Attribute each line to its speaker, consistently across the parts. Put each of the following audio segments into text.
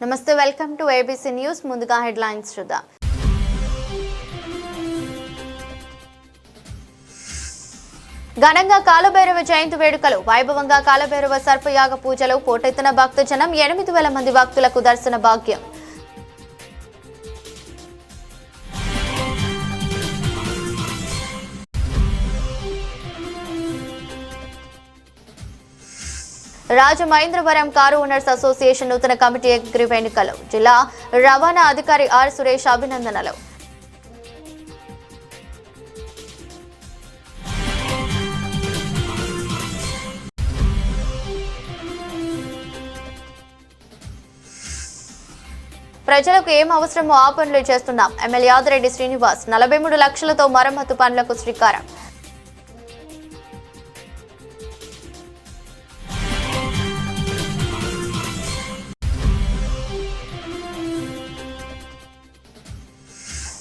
Speaker 1: నమస్తే, welcome to ABC news. ముందుగా headlines చూద్దాం. ఘనంగా కాలభైరవ జయంతి వేడుకలు. వైభవంగా కాలభైరవ సర్పయాగ పూజలు. పోటెత్తిన భక్తజనం. 8,000 మంది భక్తులకు దర్శన భాగ్యం. రాజమహేంద్రవరం కారు ఓనర్స్ అసోసియేషన్ నూతన కమిటీ ఏకగ్రీవ ఎన్నికలు. జిల్లా రవాణా అధికారి ఆర్ సురేష్ అభినందనలు. ప్రజలకు ఏం అవసరమో ఆ పనులు చేస్తున్నాం. ఎమ్మెల్యే ఆదిరెడ్డి శ్రీనివాస్. 43 లక్షలతో మరమ్మతు పనులకు శ్రీకారం.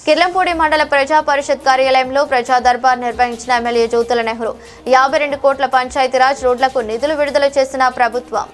Speaker 1: కిర్లంపూడి మండల ప్రజా పరిషత్ కార్యాలయంలో ప్రజా దర్బార్ నిర్వహించిన ఎమ్మెల్యే జ్యోతుల నెహ్రూ. 52 కోట్ల పంచాయతీరాజ్ రోడ్లకు నిధులు విడుదల చేసిన ప్రభుత్వం.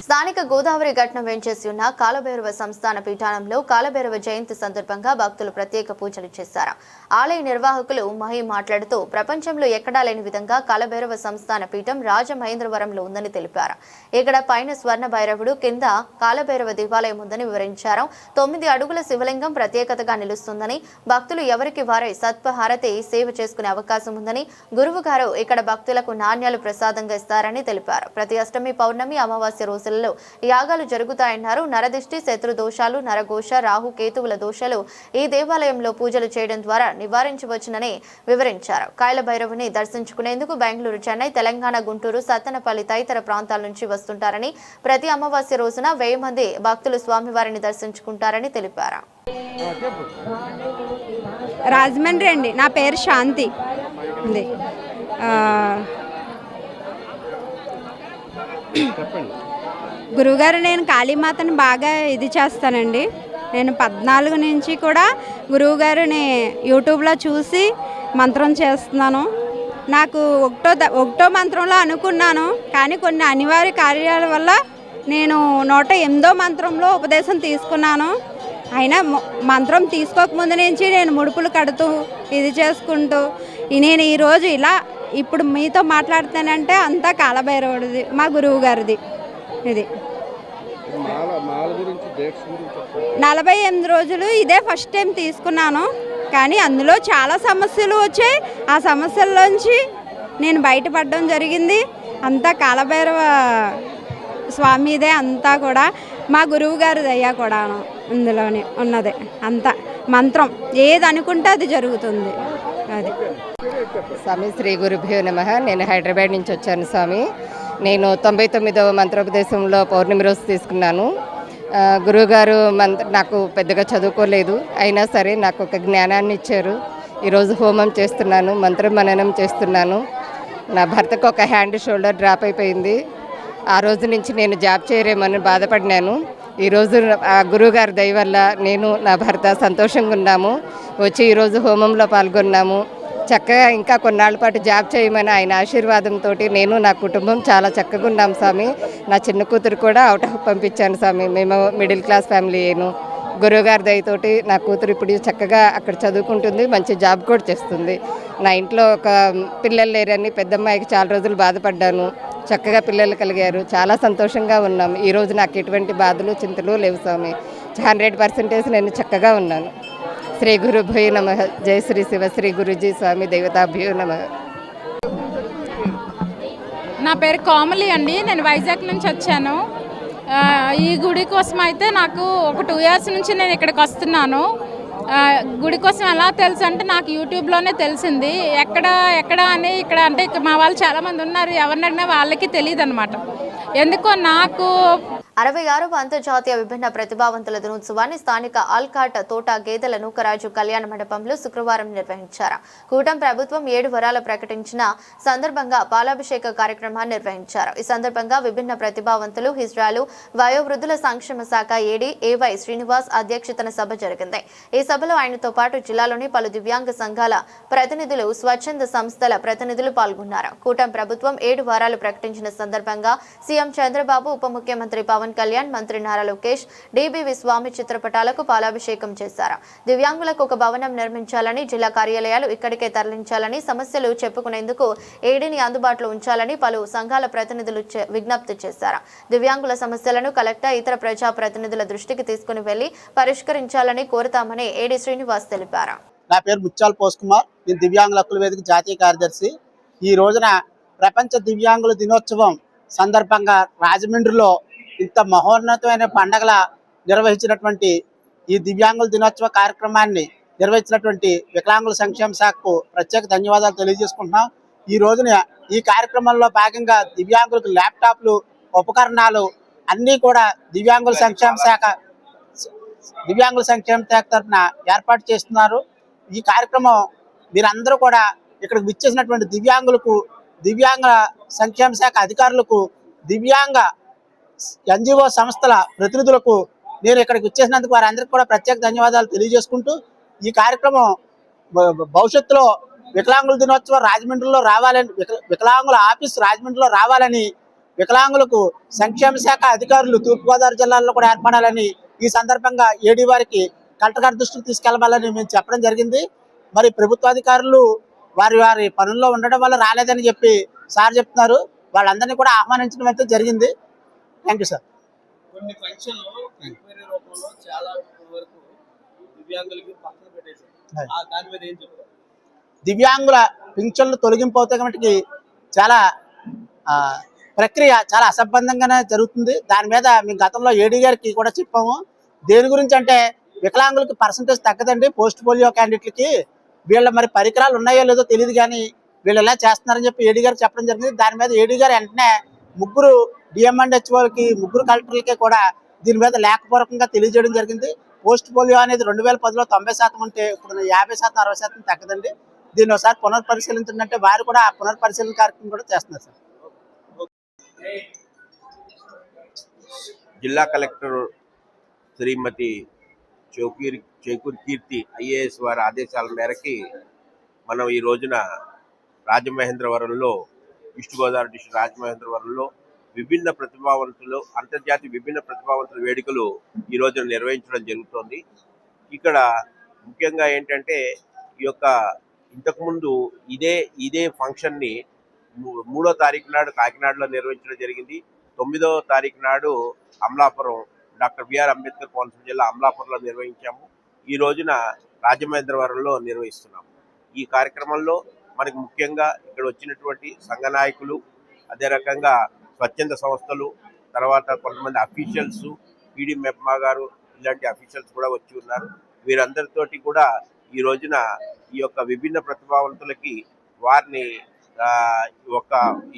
Speaker 1: స్థానిక గోదావరి ఘటన వెంచేసి ఉన్న కాలభైరవ సంస్థాన పీఠానంలో కాలభైరవ జయంతి సందర్భంగా భక్తులు ప్రత్యేక పూజలు చేశారు. ఆలయ నిర్వాహకులు మహి మాట్లాడుతూ ప్రపంచంలో ఎక్కడా లేని విధంగా కాలభైరవ సంస్థాన పీఠం రాజమహేంద్రవరంలో ఉందని తెలిపారు. ఇక్కడ పైన స్వర్ణ భైరవుడు, కింద కాలభైరవ దేవాలయం ఉందని వివరించారు. 9 అడుగుల శివలింగం ప్రత్యేకతగా నిలుస్తుందని, భక్తులు ఎవరికి వారే సత్వహారతి సేవ చేసుకునే అవకాశం ఉందని, గురువు గారు ఇక్కడ భక్తులకు నాణ్యాలు ప్రసాదంగా ఇస్తారని తెలిపారు. ప్రతి అష్టమి, పౌర్ణమి, అమావాస్య రోజుల్లో యాగాలు జరుగుతాయన్నారు. నరదిష్టి, శత్రు దోషాలు, నరఘోష, రాహు, కేతువుల దోషాలు ఈ దేవాలయంలో పూజలు చేయడం ద్వారా నివారించవచ్చునని వివరించారు. కాలభైరవుని దర్శించుకునేందుకు బెంగళూరు, చెన్నై, తెలంగాణ, గుంటూరు, సత్తెనపల్లి తదితర ప్రాంతాల నుంచి వస్తుంటారని, ప్రతి అమావాస్య రోజున 1000 మంది భక్తులు స్వామివారిని దర్శించుకుంటారని తెలిపారు.
Speaker 2: రాజమండ్రి అండి. నా పేరు శాంతి. గురువుగారు, నేను కాళీమాతని బాగా ఇది చేస్తానండి. నేను 14 నుంచి కూడా గురువుగారిని యూట్యూబ్లో చూసి మంత్రం చేస్తున్నాను. నాకు ఒకటో మంత్రంలో అనుకున్నాను, కానీ కొన్ని అనివార్య కార్యాల వల్ల నేను 108వ మంత్రంలో ఉపదేశం తీసుకున్నాను. అయినా మంత్రం తీసుకోకముందు నుంచి నేను ముడుపులు కడుతూ ఇది చేసుకుంటూ నేను ఈరోజు ఇలా ఇప్పుడు మీతో మాట్లాడుతానంటే అంతా కాలభైరవుడిది, మా గురువు గారిది. ఇది 48 రోజులు ఇదే ఫస్ట్ టైం తీసుకున్నాను, కానీ అందులో చాలా సమస్యలు వచ్చాయి. ఆ సమస్యల్లోంచి నేను బయటపడడం జరిగింది. అంతా కాలభైరవ స్వామిదే, అంతా కూడా మా గురువు గారి దయ్యా కూడా అందులోనే ఉన్నదే. అంతా మంత్రం ఏది అనుకుంటే అది జరుగుతుంది. అది
Speaker 3: స్వామి శ్రీ గురుభ్యో నమః. నేను హైదరాబాద్ నుంచి వచ్చాను స్వామి. నేను 99వ మంత్రోపదేశంలో పౌర్ణమి రోజు తీసుకున్నాను. గురువుగారు నాకు పెద్దగా చదువుకోలేదు, అయినా సరే నాకు ఒక జ్ఞానాన్ని ఇచ్చారు. ఈరోజు హోమం చేస్తున్నాను, మంత్రం మననం చేస్తున్నాను. నా భర్తకు ఒక హ్యాండ్ షోల్డర్ డ్రాప్ అయిపోయింది. ఆ రోజు నుంచి నేను జాబ్ చేయరేమని బాధపడినాను. ఈరోజు ఆ గురువుగారి దయ వల్ల నేను, నా భర్త సంతోషంగా ఉన్నాము. వచ్చి ఈరోజు హోమంలో పాల్గొన్నాము. చక్కగా ఇంకా కొన్నాళ్ళ పాటు జాబ్ చేయమని ఆయన ఆశీర్వాదంతో నేను, నా కుటుంబం చాలా చక్కగా ఉన్నాం స్వామి. నా చిన్న కూతురు కూడా అవుట్ ఆఫ్ పంపించాను స్వామి. మేము మిడిల్ క్లాస్ ఫ్యామిలీ అయ్యాను. గురువుగారి దయతోటి నా కూతురు ఇప్పుడు చక్కగా అక్కడ చదువుకుంటుంది, మంచి జాబ్ కూడా చేస్తుంది. నా ఇంట్లో ఒక పిల్లలు లేరని పెద్దమ్మాయికి చాలా రోజులు బాధపడ్డాను. చక్కగా పిల్లలు కలిగారు, చాలా సంతోషంగా ఉన్నాం. ఈరోజు నాకు ఎటువంటి బాధలు, చింతలు లేవు స్వామి. 100% నేను చక్కగా ఉన్నాను. శ్రీ గురుభ్యో నమః. జై శ్రీ శివ శ్రీ గురుజీ స్వామి దేవతాభ్యో నమః.
Speaker 4: నా పేరు కోమలి అండి. నేను వైజాగ్ నుంచి వచ్చాను. ఈ గుడి కోసం అయితే నాకు ఒక 2 years నుంచి నేను ఇక్కడికి వస్తున్నాను. గుడి కోసం ఎలా తెలుసు అంటే నాకు యూట్యూబ్లోనే తెలిసింది. ఎక్కడ అని ఇక్కడ అంటే మా వాళ్ళు చాలామంది ఉన్నారు, ఎవరిని అడిగినా వాళ్ళకి తెలియదు అనమాట. ఎందుకో నాకు
Speaker 1: 66వ అంతర్జాతీయ విభిన్న ప్రతిభావంతుల దినోత్సవాన్ని స్థానిక ఆల్కాట్ తోట గేదెల నూకరాజు కళ్యాణ మండపంలో శుక్రవారం నిర్వహించారు. కూటమి ప్రభుత్వం 7 వరాలు ప్రకటించిన సందర్భంగా పాలాభిషేక కార్యక్రమాన్ని నిర్వహించారు. ఈ సందర్భంగా విభిన్న ప్రతిభావంతులు, హిజ్రాలు, వయోవృద్ధుల సంక్షేమ శాఖ ఏడీ ఏవై శ్రీనివాస్ అధ్యక్షతన సభ జరిగింది. ఈ సభలో ఆయనతో పాటు జిల్లాలోని పలు దివ్యాంగ సంఘాల ప్రతినిధులు, స్వచ్ఛంద సంస్థల ప్రతినిధులు పాల్గొన్నారు. కూటమి ప్రభుత్వం 7 వారాలు ప్రకటించిన సందర్భంగా సీఎం చంద్రబాబు, ఉప ముఖ్యమంత్రి పవన్ కళ్యాణ్, మంత్రి నారా లోకేష్ డిబివి స్వామి చిత్రపటాలకు పాలాభిషేకం చేశారు. దివ్యాంగులకు ఒక భవనం నిర్మించాలని, జిల్లా కార్యాలయాలు ఇక్కడికే తరలించాలని, సమస్యలు చెప్పుకునేందుకు ఏడీని అందుబాటులో ఉంచాలని పలు సంఘాల ప్రతినిధులు విజ్ఞప్తి చేశారు. దివ్యాంగుల సమస్యలను కలెక్టర్, ఇతర ప్రజా ప్రతినిధుల దృష్టికి తీసుకుని వెళ్లి పరిష్కరించాలని కోరుతామని ఏడీ శ్రీనివాస్ తెలిపారు.
Speaker 5: నా పేరు ముత్యాల పోస్ కుమార్. నేను దివ్యాంగుల హక్కుల వేదిక జాతీయ కార్యదర్శి. ఈ రోజున ప్రపంచ దివ్యాంగుల దినోత్సవం సందర్భంగా రాజమండ్రిలో ఇంత మహోన్నతమైన పండగల నిర్వహించినటువంటి ఈ దివ్యాంగుల దినోత్సవ కార్యక్రమాన్ని నిర్వహించినటువంటి వికలాంగుల సంక్షేమ శాఖకు ప్రత్యేక ధన్యవాదాలు తెలియజేసుకుంటున్నాం. ఈ రోజున ఈ కార్యక్రమంలో భాగంగా దివ్యాంగులకు ల్యాప్టాప్లు, ఉపకరణాలు అన్నీ కూడా దివ్యాంగుల సంక్షేమ శాఖ తరఫున ఏర్పాటు చేస్తున్నారు. ఈ కార్యక్రమం మీరందరూ కూడా ఇక్కడికి విచ్చేసినటువంటి దివ్యాంగులకు, దివ్యాంగ సంక్షేమ శాఖ అధికారులకు, దివ్యాంగ ఎన్జిఓ సంస్థల ప్రతినిధులకు నేను ఇక్కడికి వచ్చేసినందుకు వారందరికీ కూడా ప్రత్యేక ధన్యవాదాలు తెలియజేసుకుంటూ, ఈ కార్యక్రమం భవిష్యత్తులో వికలాంగుల దినోత్సవం రాజమండ్రిలో రావాలని, వికలాంగుల ఆఫీస్ రాజమండ్రిలో రావాలని, వికలాంగులకు సంక్షేమ శాఖ అధికారులు తూర్పుగోదావరి జిల్లాలో కూడా ఏర్పడాలని ఈ సందర్భంగా ఏడీ వారికి, కలెక్టర్ గారి దృష్టికి తీసుకెళ్లాలని మేము చెప్పడం జరిగింది. మరి ప్రభుత్వాధికారులు వారి పనుల్లో ఉండడం వల్ల రాలేదని చెప్పి సార్ చెప్తున్నారు. వాళ్ళందరినీ కూడా ఆహ్వానించడం అయితే జరిగింది. Thank you sir.
Speaker 6: కొన్ని ఫంక్షన్లు ఎంక్వైరీ రూపంలో చాలా వరకు దివ్యాంగులకి పక్కన పెట్టేశారు. దాని మీద ఏం చెప్తారు?
Speaker 5: దివ్యాంగుల పింఛన్లు తొలగింపు అవుతాయి కాబట్టి చాలా ప్రక్రియ చాలా అసంబద్ధంగానే జరుగుతుంది. దాని మీద మేము గతంలో ఏడీ గారికి కూడా చెప్పాము. దేని గురించి అంటే వికలాంగులకి పర్సంటేజ్ తగ్గదండి పోస్ట్ పోలియో క్యాండిడేట్లకి. వీళ్ళ మరి పరికరాలు ఉన్నాయో లేదో తెలియదు, కానీ వీళ్ళు ఎలా చేస్తున్నారని చెప్పి ఏడీ గారికి చెప్పడం జరిగింది. దాని మీద ఏడీ గారు వెంటనే 3 డిఎం అండ్ హెచ్ఓలకి, 3 కలెక్టర్లకి కూడా దీని మీద లేఖపూర్వకంగా తెలియజేయడం జరిగింది. పోస్ట్ పోలియో అనేది 2010లో 90% ఉంటే ఇప్పుడు 50%, 60% తగ్గదండి. దీన్ని ఒకసారి పునర్పరిశీలించండి అంటే వారు కూడా పునర్పరిశీలన కార్యక్రమం కూడా చేస్తున్నారు సార్.
Speaker 7: జిల్లా కలెక్టర్ శ్రీమతి చేకూరి కీర్తి ఐఏఎస్ వారి ఆదేశాల మేరకి మనం ఈ రోజున రాజమహేంద్రవరంలో, ఈస్ట్ గోదావరి డిస్ట్రిక్ట్ రాజమహేంద్రవరంలో విభిన్న ప్రతిభావంతులు, అంతర్జాతీయ విభిన్న ప్రతిభావంతుల వేడుకలు ఈ రోజున నిర్వహించడం జరుగుతోంది. ఇక్కడ ముఖ్యంగా ఏంటంటే ఈ యొక్క ఇంతకుముందు ఇదే ఫంక్షన్ని 3వ తారీఖు నాడు కాకినాడలో నిర్వహించడం జరిగింది. 9వ తారీఖు నాడు అమలాపురం, డాక్టర్ బిఆర్ అంబేద్కర్ కోనసీమ జిల్లా అమలాపురంలో నిర్వహించాము. ఈ రోజున రాజమహేంద్రవరంలో నిర్వహిస్తున్నాము. ఈ కార్యక్రమంలో మనకి ముఖ్యంగా ఇక్కడ వచ్చినటువంటి సంఘ నాయకులు, అదే రకంగా స్వచ్ఛంద సంస్థలు, తర్వాత కొంతమంది అఫీషియల్స్, పీడీ మెప్మా గారు ఇలాంటి అఫీషియల్స్ కూడా వచ్చి ఉన్నారు. వీరందరితోటి కూడా ఈ రోజున ఈ యొక్క విభిన్న ప్రతిభావంతులకి వారిని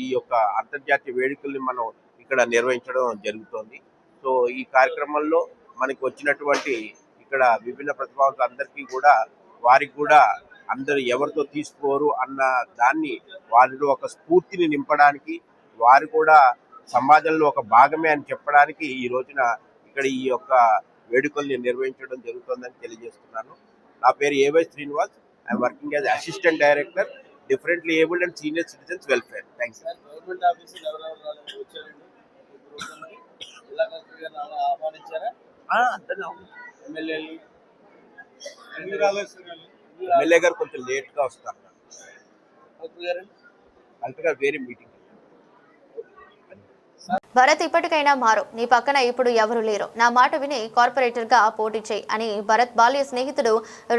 Speaker 7: ఈ యొక్క అంతర్జాతీయ వేడుకల్ని మనం ఇక్కడ నిర్వహించడం జరుగుతోంది. సో ఈ కార్యక్రమంలో మనకి వచ్చినటువంటి ఇక్కడ విభిన్న ప్రతిభావంతులు అందరికీ కూడా, వారికి కూడా అందరూ ఎవరితో తీసుకోరు అన్న దాన్ని వారిలో ఒక స్ఫూర్తిని నింపడానికి, వారు కూడా సమాజంలో ఒక భాగమే అని చెప్పడానికి ఈ రోజున ఇక్కడ ఈ యొక్క వేడుకల్ని నిర్వహించడం జరుగుతుందని తెలియజేస్తున్నాను. నా పేరు A Y Srinivas. I'm working as assistant director, differently abled and senior citizens welfare. Thanks.
Speaker 6: Government ఆఫీసులు ఎవరెవరు వచ్చారండి? ఆహ్వానించారా?
Speaker 7: ఎమ్మెల్యే గారు కొంచెం లేట్గా వస్తారు. కలెక్టర్ గారు వేరే మీటింగ్.
Speaker 1: భరత్, ఇప్పటికైనా మారు. నీ పక్కన ఇప్పుడు ఎవరు లేరు. నా మాట విని కార్పొరేటర్ గా పోటీ చేయి అని భరత్ బాల్య స్నేహితుడు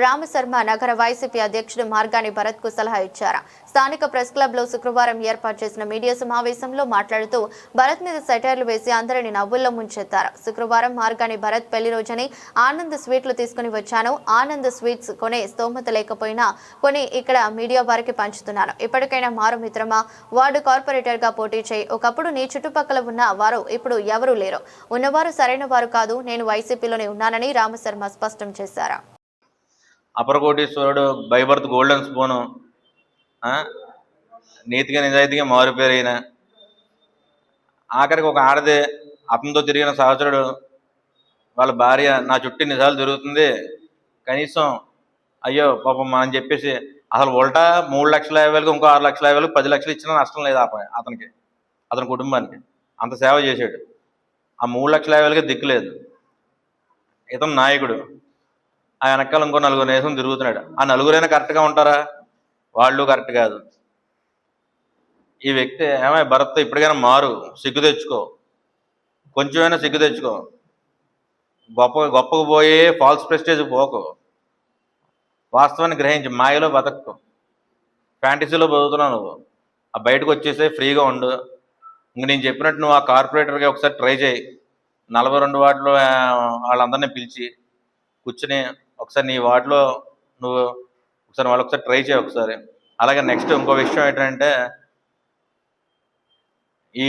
Speaker 1: రామశర్మ నగర వైసీపీ అధ్యక్షుడు మార్గాని భరత్ కు సలహా ఇచ్చారు. స్థానిక ప్రెస్ క్లబ్ లో శుక్రవారం ఏర్పాటు చేసిన మీడియా సమావేశంలో మాట్లాడుతూ భరత్ మీద సెటైర్లు వేసి అందరిని నవ్వుల్లో ముంచెత్తారు. శుక్రవారం మార్గాని భరత్ పెళ్లి రోజని ఆనంద్ స్వీట్లు తీసుకుని వచ్చాను. ఆనంద్ స్వీట్స్ కొనే స్తోమత లేకపోయినా కొని ఇక్కడ మీడియా వారికి పంచుతున్నాను. ఇప్పటికైనా మారు మిత్రమా, వార్డు కార్పొరేటర్ గా పోటీ చేయి. ఒకప్పుడు నీ చుట్టుపక్కల ఉన్న వారు ఇప్పుడు ఎవరూ లేరు. ఉన్నవారు సరైన వారు కాదు. నేను వైసీపీలోనే ఉన్నానని రామశర్మ స్పష్టం చేశారు.
Speaker 8: అపరకోటీశ్వరుడు బైబర్త్ గోల్డెన్ స్పూను, నీతిగా నిజాయితీగా మారిపోయిన, ఆఖరికి ఒక ఆడదే అతనితో తిరిగిన సహచరుడు వాళ్ళ భార్య నా చుట్టూ నిజాలు జరుగుతుంది కనీసం అయ్యో పాపం అని చెప్పేసి అసలు ఉల్టా 3,50,000కి ఇంకో 6,50,000 10 లక్షలు ఇచ్చినా నష్టం లేదు అతనికి, అతని కుటుంబానికి. అంత సేవ చేశాడు. ఆ 3,50,000కి దిక్కు లేదు. ఇతను నాయకుడు, ఆ వెనకాల ఇంకో 4 వేసుకుని తిరుగుతున్నాడు. ఆ 4 కరెక్ట్గా ఉంటారా? వాళ్ళు కరెక్ట్ కాదు. ఈ వ్యక్తి ఏమై భరత్ ఇప్పటికైనా మారు, సిగ్గు తెచ్చుకో, కొంచెమైనా సిగ్గు తెచ్చుకో, గొప్పకు పోయి ఫాల్స్ ప్రెస్టేజ్ పోకు, వాస్తవాన్ని గ్రహించి మాయలో బతకు, ఫ్యాంటసీలో బతుకుతున్నావు నువ్వు. ఆ బయటకు వచ్చేసే ఫ్రీగా ఉండు. ఇంక నేను చెప్పినట్టు నువ్వు ఆ కార్పొరేటర్గా ఒకసారి ట్రై చేయి. 42 వార్డులో వాళ్ళందరినీ పిలిచి కూర్చుని ఒకసారి నీ వార్డులో నువ్వు ఒకసారి వాళ్ళొకసారి ట్రై చేయి ఒకసారి. అలాగే నెక్స్ట్ ఇంకో విషయం ఏంటంటే, ఈ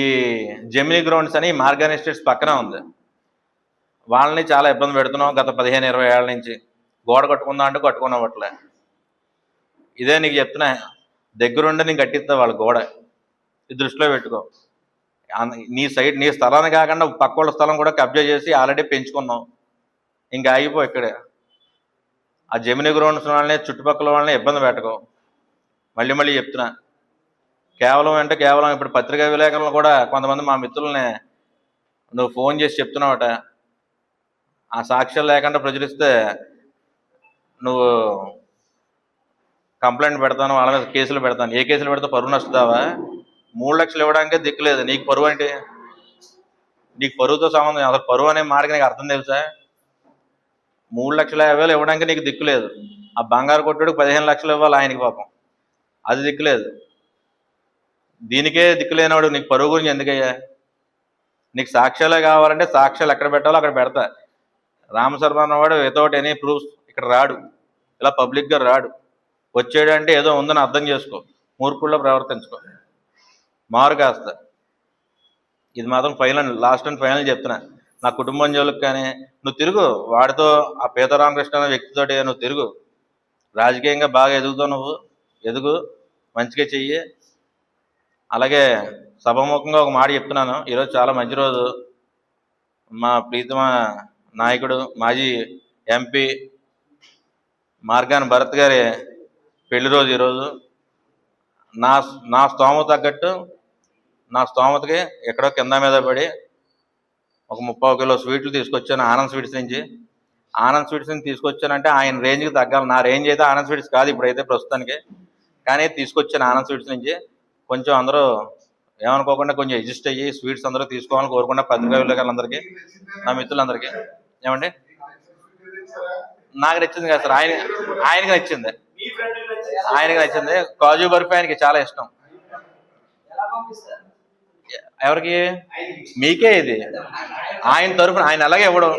Speaker 8: జెమినీ గ్రౌండ్స్ అని మార్గాన్ ఎస్టేట్స్ పక్కనే ఉంది. వాళ్ళని చాలా ఇబ్బంది పెడుతున్నాం గత 15-20 ఏళ్ళ నుంచి. గోడ కట్టుకుందాం అంటే కట్టుకున్నవట్లే. ఇదే నీకు చెప్తున్నా, దగ్గరుండి నేను కట్టిస్తా వాళ్ళ గోడ. ఇది దృష్టిలో పెట్టుకో. నీ సైడ్ నీ స్థలాన్ని కాకుండా పక్క వాళ్ళ స్థలం కూడా కబ్జా చేసి ఆల్రెడీ పెంచుకున్నావు. ఇంకా ఆగిపో ఇక్కడే. ఆ జెమినీ గ్రౌండ్స్ వాళ్ళని చుట్టుపక్కల వాళ్ళని ఇబ్బంది పెట్టుకో. మళ్ళీ చెప్తున్నా, కేవలం ఇప్పుడు పత్రికా విలేకరులు కూడా కొంతమంది మా మిత్రులని నువ్వు ఫోన్ చేసి చెప్తున్నావట, ఆ సాక్ష్యాలు లేకుండా ప్రచురిస్తే నువ్వు కంప్లైంట్ పెడతాను, వాళ్ళ మీద కేసులు పెడతాను. ఏ కేసులు పెడతా? పరువు నష్టదావా? 3 లక్షలు ఇవ్వడానికే దిక్కులేదు. నీకు పరువు అంటే, నీకు పరువుతో సంబంధం. అసలు పరువు అనే మార్గం నీకు అర్థం తెలుసా? 3,50,000 ఇవ్వడానికి నీకు దిక్కులేదు. ఆ బంగారు కొట్టుడికి 15 లక్షలు ఇవ్వాలి ఆయనకి పాపం, అది దిక్కులేదు. దీనికే దిక్కులేనివాడు నీకు పరువు గురించి ఎందుకయ్యా? నీకు సాక్ష్యాలే కావాలంటే సాక్ష్యాలు ఎక్కడ పెట్టాలో అక్కడ పెడతా. రామశర్మ అన్నవాడు వితౌట్ ఎనీ ప్రూఫ్స్ ఇక్కడ రాడు, ఇలా పబ్లిక్గా రాడు. వచ్చాడు అంటే ఏదో ఉందని అర్థం చేసుకో, మూర్ఖుల్లో ప్రవర్తించుకో, మారు కాస్త. ఇది మాత్రం ఫైనల్, లాస్ట్ అండ్ ఫైనల్ చెప్తున్నా. నా కుటుంబం జోలికి కానీ నువ్వు తిరుగు, వాడితో ఆ పీతారామకృష్ణ అనే వ్యక్తితోటి నువ్వు తిరుగు. రాజకీయంగా బాగా ఎదుగుతావు, నువ్వు ఎదుగు, మంచిగా చెయ్యి. అలాగే సభాముఖంగా ఒక మాట చెప్తున్నాను, ఈరోజు చాలా మంచి రోజు. మా ప్రీతమ నాయకుడు మాజీ ఎంపీ మార్గాన్ భరత్ గారి పెళ్లి రోజు ఈరోజు. నా స్తోమత తగ్గట్టు, నా స్తోమతకి ఎక్కడో కింద మీద పడి ఒక 30 కిలో స్వీట్లు తీసుకొచ్చాను ఆనంద్ స్వీట్స్ నుంచి. ఆనంద్ స్వీట్స్ నుంచి తీసుకొచ్చానంటే ఆయన రేంజ్కి తగ్గాలి. నా రేంజ్ అయితే ఆనంద్ స్వీట్స్ కాదు ఇప్పుడైతే ప్రస్తుతానికి, కానీ తీసుకొచ్చాను ఆనంద్ స్వీట్స్ నుంచి. కొంచెం అందరూ ఏమనుకోకుండా కొంచెం అడ్జస్ట్ అయ్యి స్వీట్స్ అందరూ తీసుకోవాలని కోరుకున్న పత్రికా విలేకరులందరికీ, నా మిత్రులందరికీ. ఏమండి, నాకు నచ్చింది కదా సార్, ఆయనకి నచ్చింది, ఆయనకి నచ్చింది. కాజు బర్ఫీ ఆయనకి చాలా ఇష్టం. ఎవరికి? మీకే. ఇది ఆయన తరఫున ఆయన అలాగే ఇవ్వడం,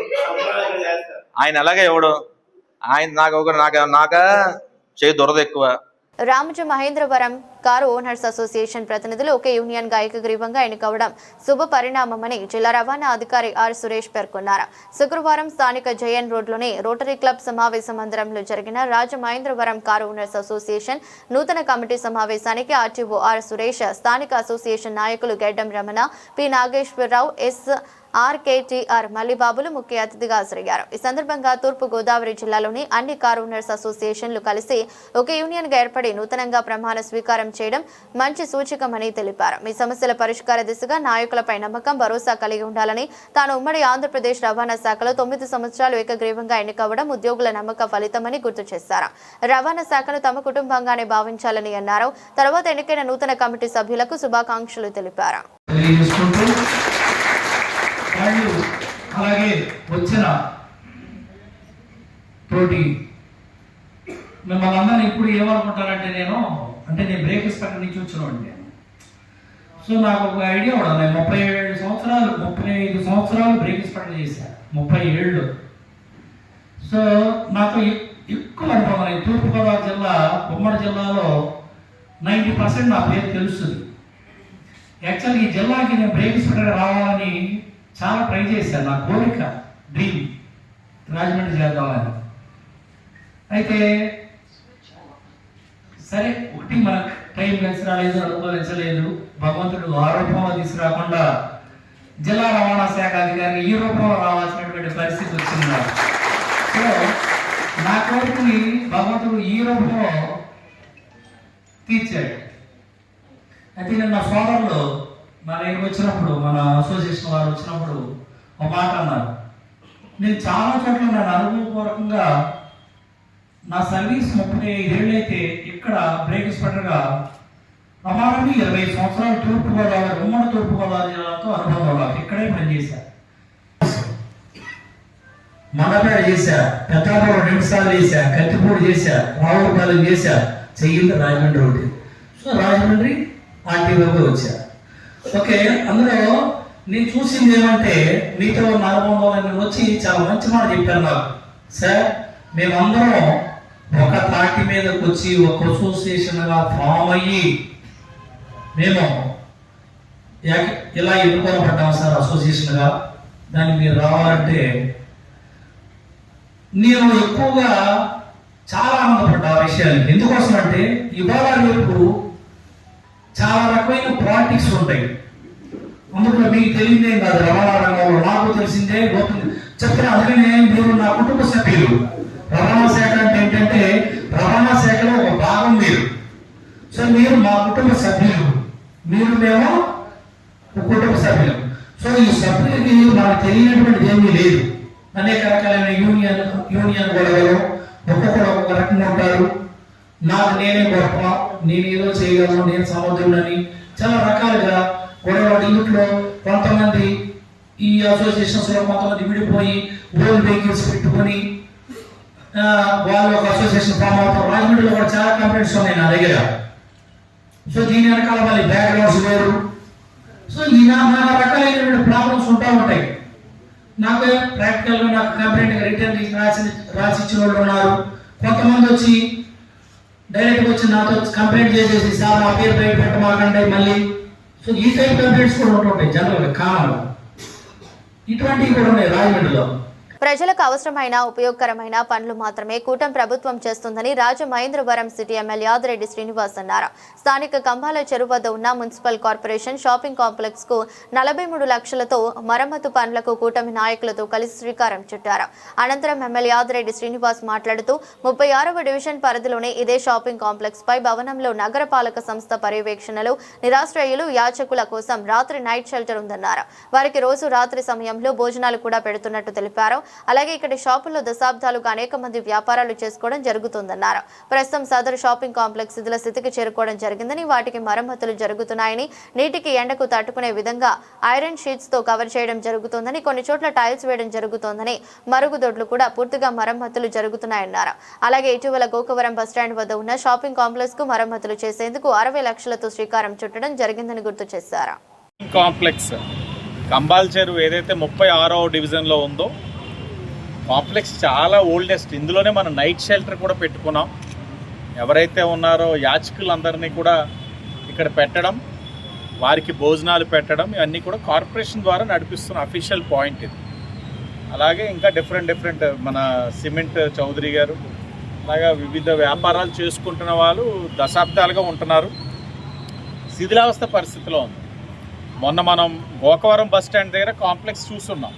Speaker 8: ఆయన నాక చేయి దురద ఎక్కువ.
Speaker 1: Ramoji Mahendravaram car owners association ప్రతినిధులు ఒకే యూనియన్ గా ఏకగ్రీవంగా ఎన్నికవడం శుభ పరిణామమని జిల్లా రవాణా అధికారి ఆర్ సురేష్ పేర్కొన్నారు. శుక్రవారం స్థానిక జయన్ రోడ్లోని రోటరీ క్లబ్ సమావేశ మందిరంలో జరిగిన రాజమహేంద్రవరం కారు ఓనర్స్ అసోసియేషన్ నూతన కమిటీ సమావేశానికి ఆర్టీఓ ఆర్ సురేష్, స్థానిక అసోసియేషన్ నాయకులు గెడ్డం రమణ, పి నాగేశ్వరరావు, ఎస్ ఆర్కేటీఆర్ మల్లిబాబులు ముఖ్య అతిథిగా హాజరయ్యారు. ఈ సందర్భంగా తూర్పు గోదావరి జిల్లాలోని అన్ని కారు ఓనర్స్ అసోసియేషన్లు కలిసి ఒక యూనియన్ గా ఏర్పడి నూతనంగా ప్రమాణ స్వీకారం చేయడం మంచి సూచకమని తెలిపారు. మీ సమస్యల పరిష్కార దిశగా నాయకులపై నమ్మకం, భరోసా కలిగి ఉండాలని, తాను ఉమ్మడి ఆంధ్రప్రదేశ్ రవాణా శాఖలో 9 సంవత్సరాలు ఏకగ్రీవంగా ఎన్నికవడం ఉద్యోగుల నమ్మక ఫలితమని గుర్తు చేశారు. రవాణా శాఖను తమ కుటుంబంగానే భావించాలని అన్నారు. తర్వాత ఎన్నికైన నూతన కమిటీ సభ్యులకు శుభాకాంక్షలు తెలిపారు.
Speaker 9: అలాగే వచ్చిన తోటి మిమ్మల్ని అందరినీ ఇప్పుడు ఏమనుకుంటారంటే, నేను బ్రేక్ ఇన్స్పెక్టర్ నుంచి వచ్చినవాడిని. సో నాకు ఒక ఐడియా కూడా, నేను 35 సంవత్సరాలు బ్రేక్ ఇన్స్పెక్టర్ చేశాను, 30 ఏళ్ళు. సో నాకు ఎక్కువ అనుభవం. తూర్పుగోదావరి జిల్లా, ఉమ్మడి జిల్లాలో 90% నా పేరు తెలుస్తుంది. యాక్చువల్గా ఈ జిల్లాకి నేను బ్రేక్ ఇన్స్పెక్టర్ రావాలని చాలా ట్రై చేశాను, నా కోరిక, డ్రీమ్, రాజమండ్రి చేద్దామని. అయితే సరే, ఒకటి మనకు టైం కలిసి రాలేదు, అనుభవించలేదు. భగవంతుడు ఆ రూపంలో తీసుకురాకుండా జిల్లా రవాణా శాఖ అధికారికి ఈ రూపంలో రావాల్సినటువంటి పరిస్థితి వచ్చింది. సో నా కోరికని భగవంతుడు ఈ రూపంలో తీర్చాడు. అయితే నేను నా సోదరులు మన దగ్గరికి వచ్చినప్పుడు, మన అసోసియేషన్ వారు వచ్చినప్పుడు ఒక మాట అన్నారు. నేను చాలా చోట్ల నేను అనుభవపూర్వకంగా నా సర్వీస్ 35 ఏళ్ళు అయితే ఇక్కడ బ్రేక్ ఇన్స్పెక్టర్గా ప్రమాణాన్ని 20 సంవత్సరాలు తూర్పుగోదావరి, ఉమ్మడి తూర్పుగోదావరి జిల్లాతో అనుభవం నాకు ఇక్కడే పనిచేశాను. మండపేట చేశా, పెద్దాపురం 2 సార్లు చేశా, కత్తిపూడి చేశా, రావులపాలెం చేశా, చెయ్యింది రాజమండ్రి ఒకటి. సో రాజమండ్రి ఆర్టీఓగా వచ్చా. ఓకే, అందులో నేను చూసింది ఏమంటే మీతో ఉన్న అనుభవంలో నేను వచ్చి చాలా మంచి మాట చెప్పాను నాకు. సార్, మేమందరం ఒక తాటి మీదకి వచ్చి ఒక అసోసియేషన్గా ఫామ్ అయ్యి మేము ఇలా ఎన్నుకోబడ్డాం సార్ అసోసియేషన్గా. దానికి మీరు రావాలంటే నేను ఎక్కువగా చాలా ఆనందపడ్డా ఆ విషయాన్ని. ఎందుకోసం అంటే ఇవాళ రేపు చాలా రకమైన పాలిటిక్స్ ఉంటాయి. అందులో మీకు తెలియదేం కాదు, రవాణా రంగంలో నాకు తెలిసిందే చెప్తున్నా. అందుకనే మీరు నా కుటుంబ సభ్యులు. రవాణా శాఖ అంటే ఏంటంటే రవాణా శాఖలో ఒక భాగం మీరు. సో మీరు మా కుటుంబ సభ్యులు, మీరు మేము కుటుంబ సభ్యులు. సో ఈ సభ్యులకి మనకు తెలియనటువంటిది ఏమీ లేదు. అనేక రకాలైన యూనియన్ గొడవలు, ఒక్కొక్కరు ఒక్కొక్క రకంగా ఉంటారు. నాకు నేనే గొప్ప, నేను ఏదో చేయగలను, నేను సముద్రులని చాలా రకాలుగా గొడవలు. ఇంట్లో కొంతమంది ఈ అసోసియేషన్స్ లో కొంతమంది విడిపోయి ఓన్ వెహికల్స్ పెట్టుకొని వాళ్ళు ఒక అసోసియేషన్ ఫామ్ అవుతారు. రాజమండ్రిలో కూడా చాలా కంప్లైంట్స్ ఉన్నాయి నా దగ్గర. సో దీని వెనకాల మళ్ళీ బ్యాక్గ్రౌండ్స్ వేరు. సో ఈ నానా రకాలైనటువంటి ప్రాబ్లమ్స్ ఉంటాయి. నాకు ప్రాక్టికల్గా నాకు కంప్లైంట్ రిటర్న్ రాసిచ్చిన వాళ్ళు ఉన్నారు. కొంతమంది వచ్చి డైరెక్ట్గా వచ్చి నాతో కంప్లైంట్ చేసేసి సార్ నా పేరు బయట పెట్టమాకండి మళ్ళీ. సో ఈ టైప్ కంప్లైంట్స్ కూడా ఉంటుంటాయి జనరల్గా, కామన్. ఇటువంటివి కూడా ఉన్నాయి రాజమండ్రిలో.
Speaker 1: ప్రజలకు అవసరమైన ఉపయోగకరమైన పనులు మాత్రమే కూటమి ప్రభుత్వం చేస్తుందని రాజమహేంద్రవరం సిటీ ఎమ్మెల్యే ఆదిరెడ్డి శ్రీనివాస్ అన్నారు. స్థానిక కంబాల చెరువు వద్ద ఉన్న మున్సిపల్ కార్పొరేషన్ షాపింగ్ కాంప్లెక్స్ కు 43 లక్షలతో మరమ్మతు పనులకు కూటమి నాయకులతో కలిసి శ్రీకారం చుట్టారు. అనంతరం ఎమ్మెల్యే ఆదిరెడ్డి శ్రీనివాస్ మాట్లాడుతూ 36వ డివిజన్ పరిధిలోని ఇదే షాపింగ్ కాంప్లెక్స్ పై భవనంలో నగరపాలక సంస్థ పర్యవేక్షణలో నిరాశ్రయులు యాచకుల కోసం రాత్రి నైట్ షెల్టర్ ఉందన్నారు. వారికి రోజు రాత్రి సమయంలో భోజనాలు కూడా పెడుతున్నట్టు తెలిపారు. అలాగే ఇక్కడ షాపుల్లో దశాబ్దాలుగా అనేక మంది వ్యాపారాలు చేసుకోవడం జరుగుతుందన్నారు. ప్రస్తుతం సదరు షాపింగ్ కాంప్లెక్స్ శిథిల స్థితికి చేరుకోవడం జరిగిందని, వాటికి మరమ్మతులు జరుగుతున్నాయని, నీటికి ఎండకు తట్టుకునే విధంగా ఐరన్ షీట్స్ తో కవర్ చేయడం జరుగుతుందని, కొన్ని చోట్ల టైల్స్ వేయడం జరుగుతోందని, మరుగుదొడ్లు కూడా పూర్తిగా మరమ్మతులు జరుగుతున్నాయన్నారు. అలాగే ఇటీవల గోకవరం బస్టాండ్ వద్ద ఉన్న షాపింగ్ కాంప్లెక్స్ కు మరమ్మతులు చేసేందుకు 60 లక్షలతో శ్రీకారం చుట్టడం జరిగిందని గుర్తు చేశారు.
Speaker 10: కాంప్లెక్స్ కంబాల చెరువు ఏదైతే 36వ డివిజన్లో ఉందో కాంప్లెక్స్ చాలా ఓల్డెస్ట్. ఇందులోనే మనం నైట్ షెల్టర్ కూడా పెట్టుకున్నాం. ఎవరైతే ఉన్నారో యాచకులందరినీ కూడా ఇక్కడ పెట్టడం, వారికి భోజనాలు పెట్టడం, ఇవన్నీ కూడా కార్పొరేషన్ ద్వారా నడిపిస్తున్న అఫీషియల్ పాయింట్ ఇది. అలాగే ఇంకా డిఫరెంట్ మన సిమెంట్ చౌదరి గారు, అలాగా వివిధ వ్యాపారాలు చేసుకుంటున్న వాళ్ళు దశాబ్దాలుగా ఉంటున్నారు. శిథిలావస్థ పరిస్థితిలో ఉంది. మొన్న మనం గోకవరం బస్ స్టాండ్ దగ్గర కాంప్లెక్స్ చూస్తున్నాం.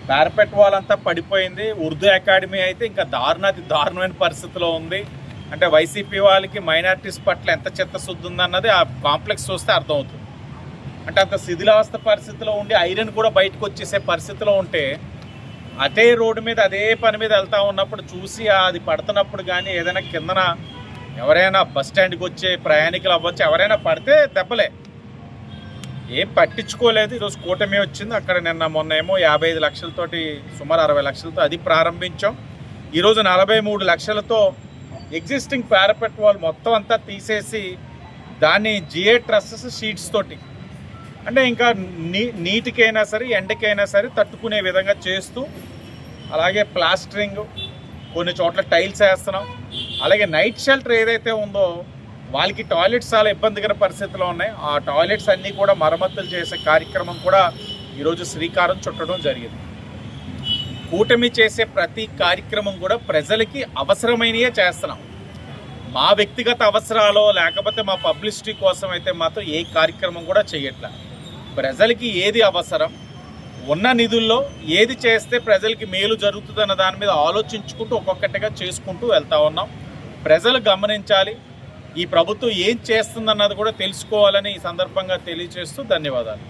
Speaker 10: పారపెట్ వాల్ అంతా పడిపోయింది. ఉర్దూ అకాడమీ అయితే ఇంకా దారుణమైన పరిస్థితిలో ఉంది. అంటే వైసీపీ వాళ్ళకి మైనారిటీస్ పట్ల ఎంత చిత్తశుద్ధి ఉందన్నది ఆ కాంప్లెక్స్ చూస్తే అర్థమవుతుంది. అంటే అంత శిథిలావస్థ పరిస్థితిలో ఉండి ఐరన్ కూడా బయటకు వచ్చేసే పరిస్థితిలో ఉంటే అదే రోడ్డు మీద అదే పని మీద వెళ్తూ ఉన్నప్పుడు చూసి అది పడుతున్నప్పుడు కానీ ఏదైనా కిందన ఎవరైనా బస్ స్టాండ్కి వచ్చే ప్రయాణికులు అవ్వచ్చు, ఎవరైనా పడితే దెబ్బలే. ఏం పట్టించుకోలేదు. ఈరోజు కూటమి వచ్చింది. అక్కడ మొన్న ఏమో 55 లక్షలతోటి సుమారు 60 లక్షలతో అది ప్రారంభించాం. ఈరోజు 43 లక్షలతో ఎగ్జిస్టింగ్ పారాపెట్ వాల్ మొత్తం అంతా తీసేసి దాన్ని జిఏ ట్రస్సెస్ షీట్స్ తోటి, అంటే ఇంకా నీటికైనా సరే ఎండకైనా సరే తట్టుకునే విధంగా చేస్తూ, అలాగే ప్లాస్టరింగ్, కొన్ని చోట్ల టైల్స్ వేస్తున్నాం. అలాగే నైట్ షెల్టర్ ఏదైతే ఉందో వాళ్ళకి టాయిలెట్స్ చాలా ఇబ్బందికర పరిస్థితుల్లో ఉన్నాయి. ఆ టాయిలెట్స్ అన్నీ కూడా మరమ్మతులు చేసే కార్యక్రమం కూడా ఈరోజు శ్రీకారం చుట్టడం జరిగింది. కూటమి చేసే ప్రతి కార్యక్రమం కూడా ప్రజలకి అవసరమైనయే చేస్తున్నాం. మా వ్యక్తిగత అవసరాలో లేకపోతే మా పబ్లిసిటీ కోసం అయితే మాత్రం ఏ కార్యక్రమం కూడా చేయట్లే. ప్రజలకి ఏది అవసరం, ఉన్న నిధుల్లో ఏది చేస్తే ప్రజలకి మేలు జరుగుతుందన్న దాని మీద ఆలోచించుకుంటూ ఒక్కొక్కటిగా చేసుకుంటూ వెళ్తా ఉన్నాం. ప్రజలు గమనించాలి, ఈ ప్రభుత్వం ఏం చేస్తుందన్నది కూడా తెలుసుకోవాలని ఈ సందర్భంగా తెలియజేస్తూ ధన్యవాదాలు.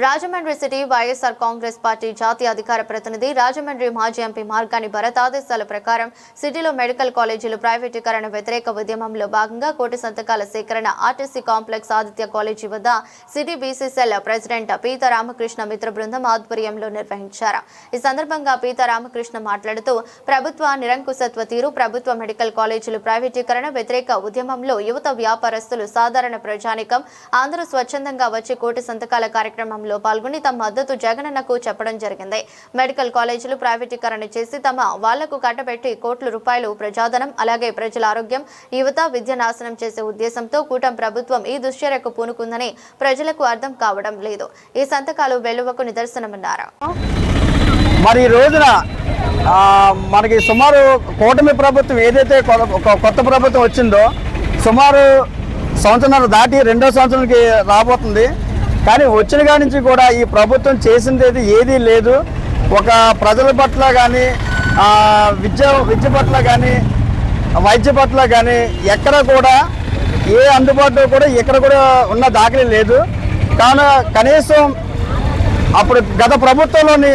Speaker 1: రాజమండ్రి సిటీ వైఎస్ఆర్ కాంగ్రెస్ పార్టీ జాతీయ అధికార ప్రతినిధి రాజమండ్రి మాజీ ఎంపీ మార్గాని భరత్ ఆదేశాల ప్రకారం సిటీలో మెడికల్ కాలేజీలు ప్రైవేటీకరణ వ్యతిరేక ఉద్యమంలో భాగంగా కోటి సంతకాల సేకరణ ఆర్టీసీ కాంప్లెక్స్ ఆదిత్య కాలేజీ వద్ద సిటీ బీసీసీఎల్ ప్రెసిడెంట్ పీత రామకృష్ణ మిత్ర బృందం ఆధ్వర్యంలో నిర్వహించారు. ఈ సందర్భంగా పీత రామకృష్ణ మాట్లాడుతూ ప్రభుత్వ నిరంకుశత్వ తీరు, ప్రభుత్వ మెడికల్ కాలేజీలు ప్రైవేటీకరణ వ్యతిరేక ఉద్యమంలో యువత, వ్యాపారస్తులు, సాధారణ ప్రజానికం అందరూ స్వచ్ఛందంగా వచ్చి కోటి సంతకాల కార్యక్రమం పాల్గొని తమ మద్దతు జగనన్నకు చెప్పడం జరిగింది. మెడికల్ కాలేజీలు ప్రైవేటీకరణ చేసి తమ వాళ్లకు కట్టబెట్టి కోట్ల రూపాయలు ప్రజాధనం, అలాగే ప్రజల ఆరోగ్యం, యువత, విద్య నాశనం చేసే ఉద్దేశంతో కూటమి ప్రభుత్వం ఈ దుశ్చర్యకు పూనుకుందని ప్రజలకు అర్థం కావడం లేదు. ఈ సంతకాలు వెలువకు నిదర్శనమన్నారు.
Speaker 11: మరి ఈ రోజున మనకి సుమారు కూటమి ప్రభుత్వం ఏదైతే కొత్త ప్రభుత్వం వచ్చిందో సుమారు సంవత్సరాలు దాటి 2వ సంవత్సరానికి రాబోతుంది. కానీ వచ్చిన కాడి నుంచి కూడా ఈ ప్రభుత్వం చేసింది ఏదీ లేదు. ఒక ప్రజల పట్ల కానీ విద్య పట్ల కానీ వైద్య పట్ల కానీ ఎక్కడ కూడా ఏ అందుబాటులో కూడా ఎక్కడ కూడా ఉన్న దాఖలే లేదు. కావున కనీసం అప్పుడు గత ప్రభుత్వంలోని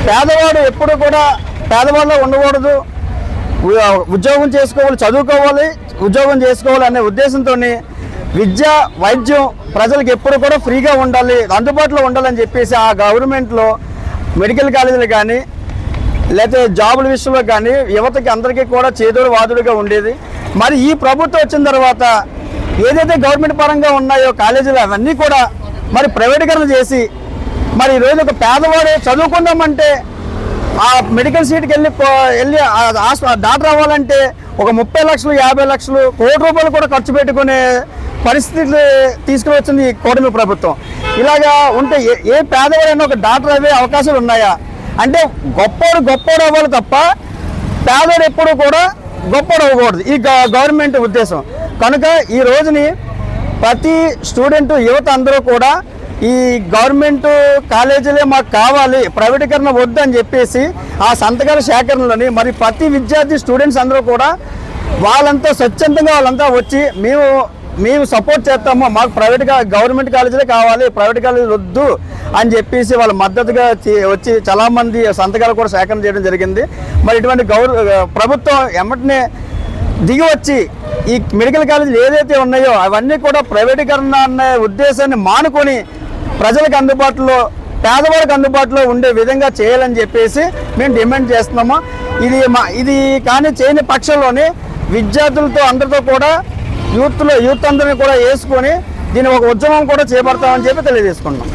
Speaker 11: పేదవాడు ఎప్పుడు కూడా పేదవాళ్ళలో ఉండకూడదు, ఉద్యోగం చేసుకోవాలి, చదువుకోవాలి, ఉద్యోగం చేసుకోవాలి అనే ఉద్దేశంతో విద్య, వైద్యం ప్రజలకు ఎప్పుడు కూడా ఫ్రీగా ఉండాలి, అందుబాటులో ఉండాలని చెప్పేసి ఆ గవర్నమెంట్లో మెడికల్ కాలేజీలు కానీ లేకపోతే జాబుల విషయంలో కానీ యువతకి అందరికీ కూడా చేదోడు వాదుడుగా ఉండేది. మరి ఈ ప్రభుత్వం వచ్చిన తర్వాత ఏదైతే గవర్నమెంట్ పరంగా ఉన్నాయో కాలేజీలు అవన్నీ కూడా మరి ప్రైవేటీకరణ చేసి మరి ఈరోజు ఒక పేదవాడు చదువుకుందామంటే ఆ మెడికల్ సీట్కి వెళ్ళి డాక్టర్ అవ్వాలంటే ఒక 30 లక్షలు, 50 లక్షలు, కోటి రూపాయలు కూడా ఖర్చు పెట్టుకునే పరిస్థితులు తీసుకువచ్చింది ఈ కూటమి ప్రభుత్వం. ఇలాగా ఉంటే ఏ పేదవాడైనా ఒక డాక్టర్ అయ్యే అవకాశాలు ఉన్నాయా? అంటే గొప్పోడు అవ్వాలి తప్ప పేదవాడు ఎప్పుడు కూడా గొప్పోడు అవ్వకూడదు, ఈ గవర్నమెంట్ ఉద్దేశం. కనుక ఈ రోజుని ప్రతి స్టూడెంట్, యువత అందరూ కూడా ఈ గవర్నమెంట్ కాలేజీలే మాకు కావాలి, ప్రైవేటీకరణ వద్దు అని చెప్పేసి ఆ సంతకాల సేకరణలోని మరి ప్రతి విద్యార్థి, స్టూడెంట్స్ అందరూ కూడా వాళ్ళంతా స్వచ్ఛందంగా వాళ్ళంతా వచ్చి మేము సపోర్ట్ చేస్తాము, మాకు గవర్నమెంట్ కాలేజీలే కావాలి, ప్రైవేట్ కాలేజీలు వద్దు అని చెప్పేసి వాళ్ళ మద్దతుగా వచ్చి చాలామంది సంతకాలు కూడా సేకరణ చేయడం జరిగింది. మరి ఇటువంటి ప్రభుత్వం ఎమ్మటనే దిగి వచ్చి ఈ మెడికల్ కాలేజీలు ఏదైతే ఉన్నాయో అవన్నీ కూడా ప్రైవేటీకరణ అనే ఉద్దేశాన్ని మానుకొని ప్రజలకు అందుబాటులో, పేదవాళ్ళకి అందుబాటులో ఉండే విధంగా చేయాలని చెప్పేసి మేము డిమాండ్ చేస్తున్నాము. ఇది కానీ చేయని పక్షంలోనే విద్యార్థులతో అందరితో కూడా యూత్ అందరినీ కూడా వేసుకొని దీన్ని ఒక ఉద్యమం కూడా చేపడతామని చెప్పి తెలియజేసుకున్నాం.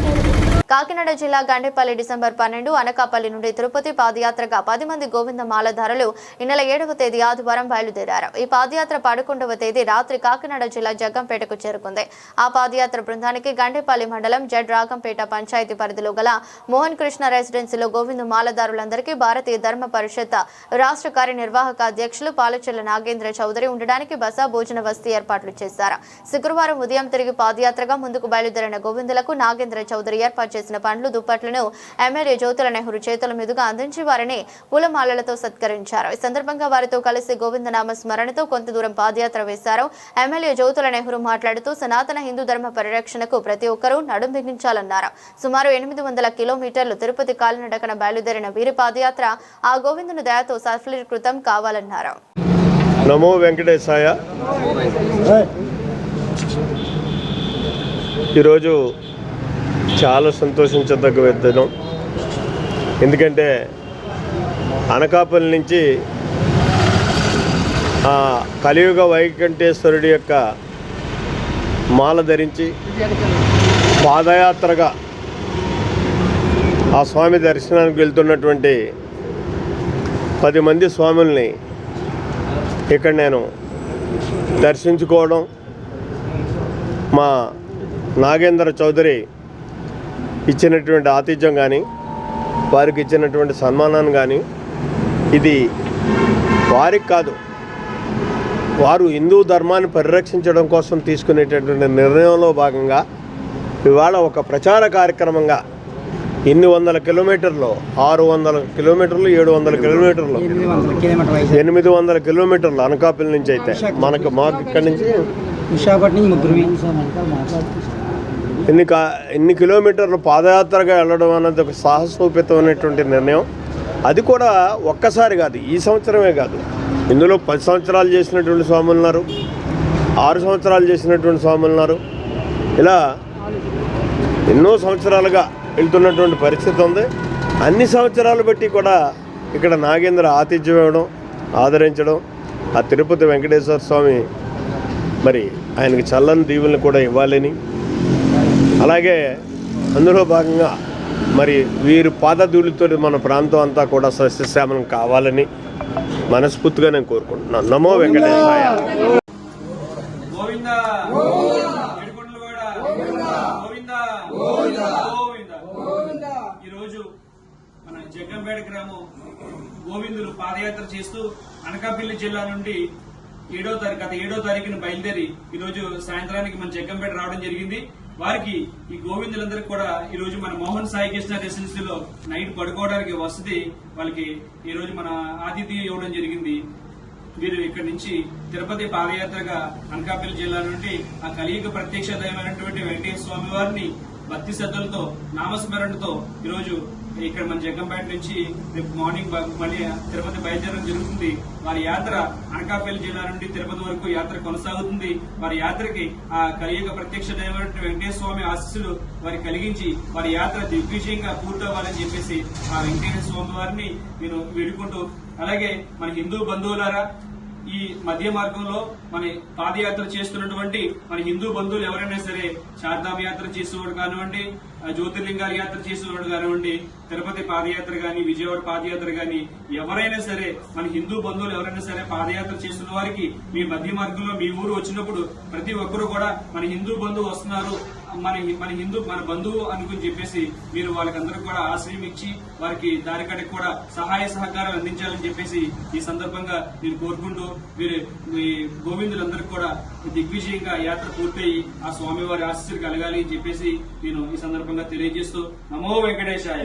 Speaker 1: కాకినాడ జిల్లా గండేపల్లి డిసెంబర్ 12 అనకాపల్లి నుండి తిరుపతి పాదయాత్రగా 10 మంది గోవింద మాలధారులు ఈ నెల 7వ తేదీ ఆదివారం బయలుదేరారు. ఈ పాదయాత్ర 11వ తేదీ రాత్రి కాకినాడ జిల్లా జగ్గంపేటకు చేరుకుంది. ఆ పాదయాత్ర బృందానికి గండేపల్లి మండలం జడ్ రాగంపేట పంచాయతీ పరిధిలో గల మోహన్ కృష్ణ రెసిడెన్సీలో గోవింద మాలధారులందరికీ భారతీయ ధర్మ పరిషత్ రాష్ట్ర కార్యనిర్వాహక అధ్యక్షులు పాలచెల్ల నాగేంద్ర చౌదరి ఉండడానికి బస, భోజన వసతి ఏర్పాట్లు చేశారు. శుక్రవారం ఉదయం తిరిగి పాదయాత్రగా ముందుకు బయలుదేరిన గోవిందులకు నాగేంద్ర చౌదరి ఏర్పాటు చేసిన పండ్లు, దుప్పట్లను ఎమ్మెల్యే జ్యోతుల నెహ్రూ చేతుల మీదుగా అందించి వారిని పూలమాలలతో సత్కరించారు. ఈ సందర్భంగా వారితో కలిసి గోవిందనామ స్మరణతో కొంత దూరం పాదయాత్ర వేశారు. ఎమ్మెల్యే జ్యోతుల నెహ్రూ మాట్లాడుతూ సనాతన హిందూ ధర్మ పరిరక్షణకు ప్రతి ఒక్కరూ నడుం బిగించాలన్నారు. సుమారు 800 కిలోమీటర్లు తిరుపతి కాలినడకన బయలుదేరిన వీరి పాదయాత్ర ఆ గోవిందుని దయతో సఫలీకృతం కావాలన్నారు.
Speaker 12: నమో వెంకటేశాయ. ఈరోజు చాలా సంతోషించదగ్గ దినం. ఎందుకంటే అనకాపల్లి నుంచి ఆ కలియుగ వైకంఠేశ్వరుడి యొక్క మాల ధరించి పాదయాత్రగా ఆ స్వామి దర్శనానికి వెళ్తున్నటువంటి 10 మంది స్వాముల్ని ఇక్కడ నేను దర్శించుకోవడం, మా నాగేంద్ర చౌదరి ఇచ్చినటువంటి ఆతిథ్యం కానీ, వారికి ఇచ్చినటువంటి సన్మానాన్ని కానీ, ఇది వారికి కాదు, వారు హిందూ ధర్మాన్ని పరిరక్షించడం కోసం తీసుకునేటటువంటి నిర్ణయంలో భాగంగా ఇవాళ ఒక ప్రచార కార్యక్రమంగా ఇన్ని వందల కిలోమీటర్లు, 600 కిలోమీటర్లు, 700 కిలోమీటర్లు, 800 కిలోమీటర్లు అనకాపల్లి నుంచి. అయితే మాకు ఇక్కడి నుంచి
Speaker 11: విశాఖపట్నం ముగ్గురు
Speaker 12: ఇన్ని కిలోమీటర్లు పాదయాత్రగా వెళ్ళడం అనేది ఒక సాహసోపేతమైనటువంటి నిర్ణయం. అది కూడా ఒక్కసారి కాదు, ఈ సంవత్సరమే కాదు. ఇందులో 10 సంవత్సరాలు చేసినటువంటి స్వాములు ఉన్నారు, 6 సంవత్సరాలు చేసినటువంటి స్వాములు ఉన్నారు. ఇలా ఎన్నో సంవత్సరాలుగా వెళ్తున్నటువంటి పరిస్థితి ఉంది. అన్ని సంవత్సరాలు బట్టి కూడా ఇక్కడ నాగేంద్ర ఆతిథ్యం ఇవ్వడం, ఆదరించడం, ఆ తిరుపతి వెంకటేశ్వర స్వామి మరి ఆయనకి చల్లని దీవుల్ని కూడా ఇవ్వాలని, అలాగే అందులో భాగంగా మరి వీరి పాదధూళితో మన ప్రాంతం అంతా కూడా సస్యశ్యామలం కావాలని మనస్ఫూర్తిగా నేను కోరుకుంటున్నాను. నమో వెంకటేశాయ.
Speaker 9: ఈరోజు మన జగ్గంపేట గ్రామం గోవిందులు పాదయాత్ర చేస్తూ అనకాపల్లి జిల్లా నుండి 7వ తారీఖున బయలుదేరి ఈరోజు సాయంత్రానికి మన జగ్గంపేట రావడం జరిగింది. వారికి ఈ గోవిందులందరికీ కూడా ఈ రోజు మన మోహన్ సాయి కృష్ణ రెసిడెన్సీలో నైట్ పడుకోవడానికి వసతి వాళ్ళకి ఈ రోజు మన ఆతిథ్యం ఇవ్వడం జరిగింది. వీరు ఇక్కడి నుంచి తిరుపతి పాదయాత్రగా అనకాపల్లి జిల్లా నుండి ఆ కలియుగ ప్రత్యక్ష దైవమైనటువంటి వెంకటేశ్వర స్వామి వారిని భక్తి శ్రద్ధలతో, నామస్మరణతో ఈరోజు ఇక్కడ మన జగ్గంపేట నుంచి రేపు మార్నింగ్ మళ్ళీ తిరుపతి బయలుదేరడం జరుగుతుంది. వారి యాత్ర అనకాపల్లి జిల్లా నుండి తిరుపతి వరకు యాత్ర కొనసాగుతుంది. వారి యాత్రకి ఆ కలియుగ ప్రత్యక్ష దైవమైన వెంకటేశ్వర స్వామి ఆశీస్సులు వారి కలిగించి వారి యాత్ర దిగ్విజయంగా పూర్తవ్వాలని చెప్పేసి ఆ వెంకటేశ్వర స్వామి వారిని నేను వేడుకుంటూ, అలాగే మన హిందూ బంధువులారా, ఈ మధ్య మార్గంలో మన పాదయాత్ర చేస్తున్నటువంటి మన హిందూ బంధువులు ఎవరైనా సరే, చార్ధామ్ యాత్ర చేసేవాడు కానివ్వండి, జ్యోతిర్లింగాల యాత్ర చేసేవాడు కానివ్వండి, తిరుపతి పాదయాత్ర గాని, విజయవాడ పాదయాత్ర గాని, ఎవరైనా సరే మన హిందూ బంధువులు ఎవరైనా సరే పాదయాత్ర చేస్తున్న వారికి మీ మధ్య మార్గంలో మీ ఊరు వచ్చినప్పుడు ప్రతి ఒక్కరు కూడా మన హిందూ బంధువు వస్తున్నారు, మన బంధువు అనుకుని చెప్పేసి మీరు వాళ్ళకందరూ కూడా ఆశ్రయం ఇచ్చి వారికి దారికడికి కూడా సహాయ సహకారాలు అందించాలని చెప్పేసి ఈ సందర్భంగా నేను కోరుకుంటూ, మీరు మీ గోవిందులందరికీ కూడా దిగ్విజయంగా యాత్ర పూర్తయి ఆ స్వామివారి ఆశీస్సులు కలగాలి అని చెప్పేసి నేను ఈ సందర్భంగా తెలియజేస్తూ, నమో వెంకటేశాయ.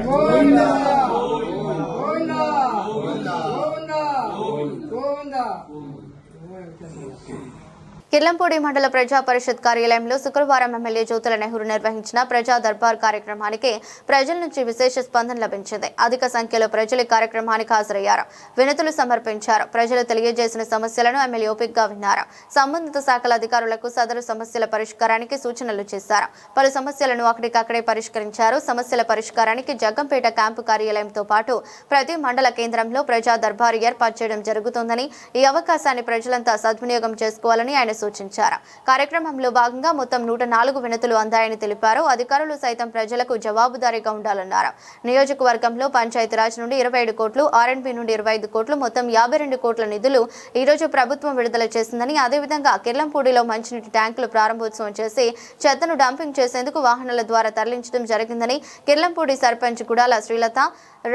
Speaker 1: కిర్లంపూడి మండల ప్రజా పరిషత్ కార్యాలయంలో శుక్రవారం ఎమ్మెల్యే జ్యోతుల నెహ్రూ నిర్వహించిన ప్రజా దర్బార్ కార్యక్రమానికి ప్రజల నుంచి విశేష స్పందన లభించింది. అధిక సంఖ్యలో ప్రజలు ఈ కార్యక్రమానికి హాజరయ్యారు, వినతులు సమర్పించారు. ప్రజలు తెలియజేసిన సమస్యలను ఎమ్మెల్యే ఓపికగా విన్నారు. సంబంధిత శాఖల అధికారులకు సదరు సమస్యల పరిష్కారానికి సూచనలు చేశారు. పలు సమస్యలను అక్కడికక్కడే పరిష్కరించారు. సమస్యల పరిష్కారానికి జగ్గంపేట క్యాంపు కార్యాలయంతో పాటు ప్రతి మండల కేంద్రంలో ప్రజా దర్బార్ ఏర్పాటు చేయడం జరుగుతుందని, ఈ అవకాశాన్ని ప్రజలంతా సద్వినియోగం చేసుకోవాలని ఆయన సూచించారు. కార్యక్రమంలో భాగంగా మొత్తం 104 వినతులు అందాయని తెలిపారు. అధికారులు సైతం ప్రజలకు జవాబుదారీగా ఉండాలన్నారు. నియోజకవర్గంలో పంచాయతీరాజ్ నుండి 27 కోట్లు, ఆర్ఎండ్బి నుండి 25 కోట్లు, మొత్తం 52 కోట్ల నిధులు ఈ రోజు ప్రభుత్వం విడుదల చేసిందని, అదేవిధంగా కిర్లంపూడిలో మంచినీటి ట్యాంకులు ప్రారంభోత్సవం చేసి చెత్తను డంపింగ్ చేసేందుకు వాహనాల ద్వారా తరలించడం జరిగిందని, కిర్లంపూడి సర్పంచ్ గుడాల శ్రీలత,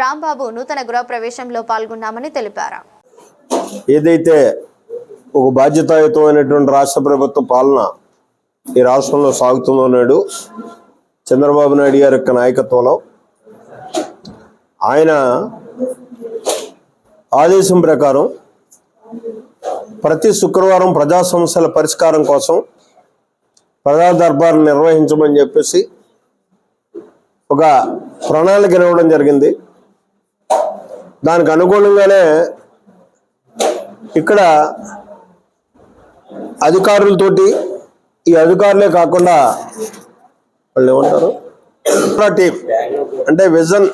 Speaker 1: రాంబాబు నూతన గృహప్రవేశంలో పాల్గొన్నామని తెలిపారు.
Speaker 12: ఏదైతే ఒక బాధ్యతాయుతమైనటువంటి రాష్ట్ర ప్రభుత్వ పాలన ఈ రాష్ట్రంలో సాగుతుందో నాడు చంద్రబాబు నాయుడు గారి యొక్క నాయకత్వంలో ఆయన ఆదేశం ప్రకారం ప్రతి శుక్రవారం ప్రజా సమస్యల పరిష్కారం కోసం ప్రజా దర్బార్ నిర్వహించమని చెప్పేసి ఒక ప్రణాళిక ఇవ్వడం జరిగింది. దానికి అనుగుణంగానే ఇక్కడ అధికారులతోటి, ఈ అధికారులే కాకుండా వాళ్ళు ఏమంటారు టీం అంటే విజన్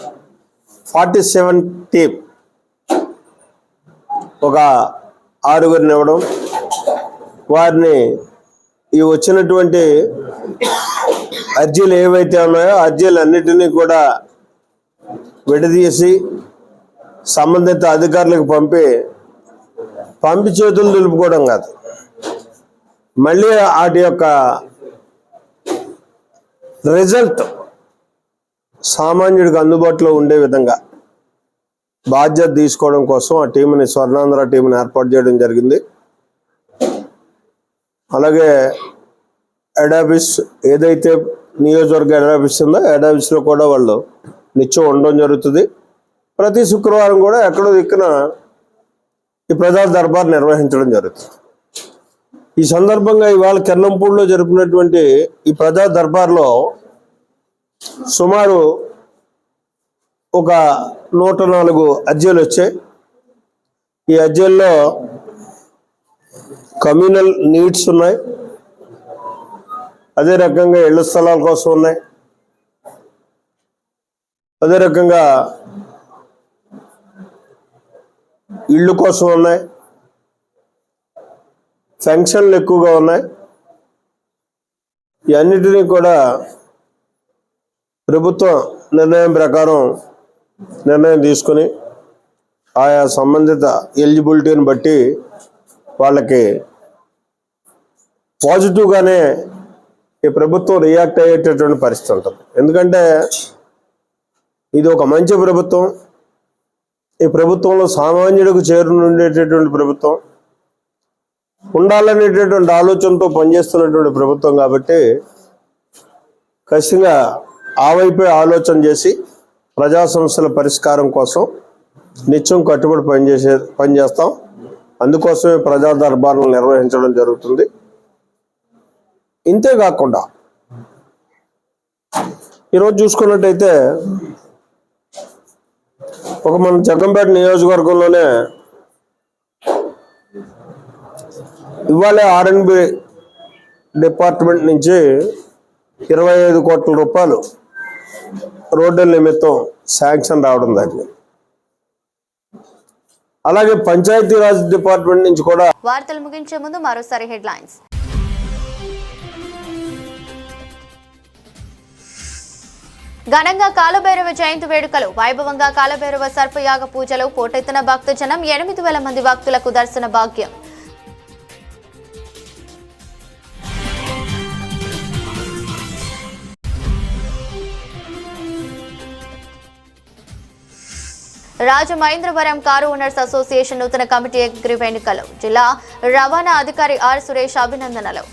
Speaker 12: 47 టీం ఒక 6గురిని ఇవ్వడం, వారిని ఈ వచ్చినటువంటి అర్జీలు ఏవైతే ఉన్నాయో అర్జీలన్నిటినీ కూడా విడదీసి సంబంధిత అధికారులకు పంపి చేతులు దులుపుకోవడం కాదు, మళ్ళీ వాటి యొక్క రిజల్ట్ సామాన్యుడికి అందుబాటులో ఉండే విధంగా బాధ్యత తీసుకోవడం కోసం ఆ టీంని, స్వర్ణాంధ్ర టీంని ఏర్పాటు చేయడం జరిగింది. అలాగే హెడ్ ఆఫీస్ ఏదైతే నియోజకవర్గ హెడ్ ఆఫీస్ ఉందో హెడ్ ఆఫీస్లో కూడా వాళ్ళు నిత్యం ఉండడం జరుగుతుంది. ప్రతి శుక్రవారం కూడా ఎక్కడో దిక్కున ఈ ప్రజా దర్బార్ నిర్వహించడం జరుగుతుంది. ఈ సందర్భంగా ఇవాళ కెర్నంపూడిలో జరిపినటువంటి ఈ ప్రజా దర్బార్లో సుమారు ఒక 104 అర్జీలు వచ్చాయి. ఈ అర్జీల్లో కమ్యూనల్ నీడ్స్ ఉన్నాయి, అదే రకంగా ఇళ్ల స్థలాల కోసం ఉన్నాయి, అదే రకంగా ఇళ్ళు కోసం ఉన్నాయి, ఫంక్షన్లు ఎక్కువగా ఉన్నాయి. ఇవన్నిటినీ కూడా ప్రభుత్వం నిర్ణయం ప్రకారం నిర్ణయం తీసుకుని ఆయా సంబంధిత ఎలిజిబిలిటీని బట్టి వాళ్ళకి పాజిటివ్గానే ఈ ప్రభుత్వం రియాక్ట్ అయ్యేటటువంటి పరిస్థితి ఉంటుంది. ఎందుకంటే ఇది ఒక మంచి ప్రభుత్వం, ఈ ప్రభుత్వంలో సామాన్యుడికి చేరునుండేటటువంటి ప్రభుత్వం, ఉండాలనేటటువంటి ఆలోచనతో పనిచేస్తున్నటువంటి ప్రభుత్వం కాబట్టి ఖచ్చితంగా ఆ వైపే ఆలోచన చేసి ప్రజా సమస్యల పరిష్కారం కోసం నిత్యం కట్టుబడి పనిచేస్తాం. అందుకోసమే ప్రజా దర్బార్లు నిర్వహించడం జరుగుతుంది. ఇంతేకాకుండా ఈరోజు చూసుకున్నట్టయితే ఒక మన జగ్గంపేట నియోజకవర్గంలోనే ఇవాళ R&B డిపార్ట్మెంట్ నుంచి 25 కోట్ల రూపాయలు రోడ్ల నిమిత్తం శాంక్షన్ రావడం జరిగింది. అలాగే పంచాయతీరాజ్ డిపార్ట్మెంట్ నుంచి కూడా.
Speaker 1: వార్తలు ముగించే ముందు మరోసారి హెడ్లైన్స్. ఘనంగా కాలభైరవ జయంతి వేడుకలు. వైభవంగా కాలభైరవ సర్పయాగ పూజలు. పోటెత్తిన భక్తజనం. 8,000 మంది భక్తులకు దర్శన భాగ్యం. రాజమహేంద్రవరం కారు ఓనర్స్ అసోసియేషన్ నూతన కమిటీ ఏకగ్రీవ ఎన్నికలు. జిల్లా రవాణా అధికారి ఆర్ సురేష్ అభినందనలు.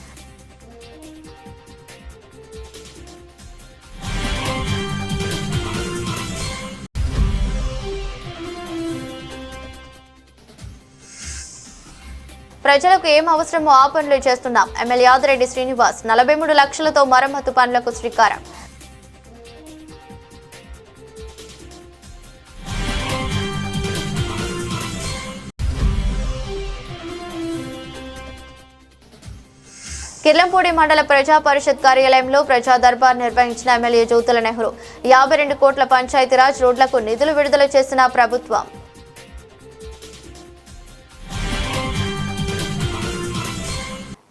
Speaker 1: ప్రజలకు ఏం అవసరమో ఆ పనులు చేస్తున్నాం. ఎమ్మెల్యే ఆదిరెడ్డి శ్రీనివాస్. 43 లక్షలతో మరమ్మతు పనులకు శ్రీకారం. కిర్లంపూడి మండల ప్రజా పరిషత్ కార్యాలయంలో ప్రజా దర్బార్ నిర్వహించిన ఎమ్మెల్యే జ్యోతుల నెహ్రూ. 52 కోట్ల పంచాయతీరాజ్ రోడ్లకు నిధులు విడుదల చేసిన ప్రభుత్వం.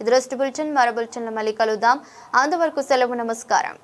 Speaker 1: ఇది బులెటిన్. మరో బులెటిన్లో మళ్ళీ కలుద్దాం. అంతవరకు సెలవు. నమస్కారం.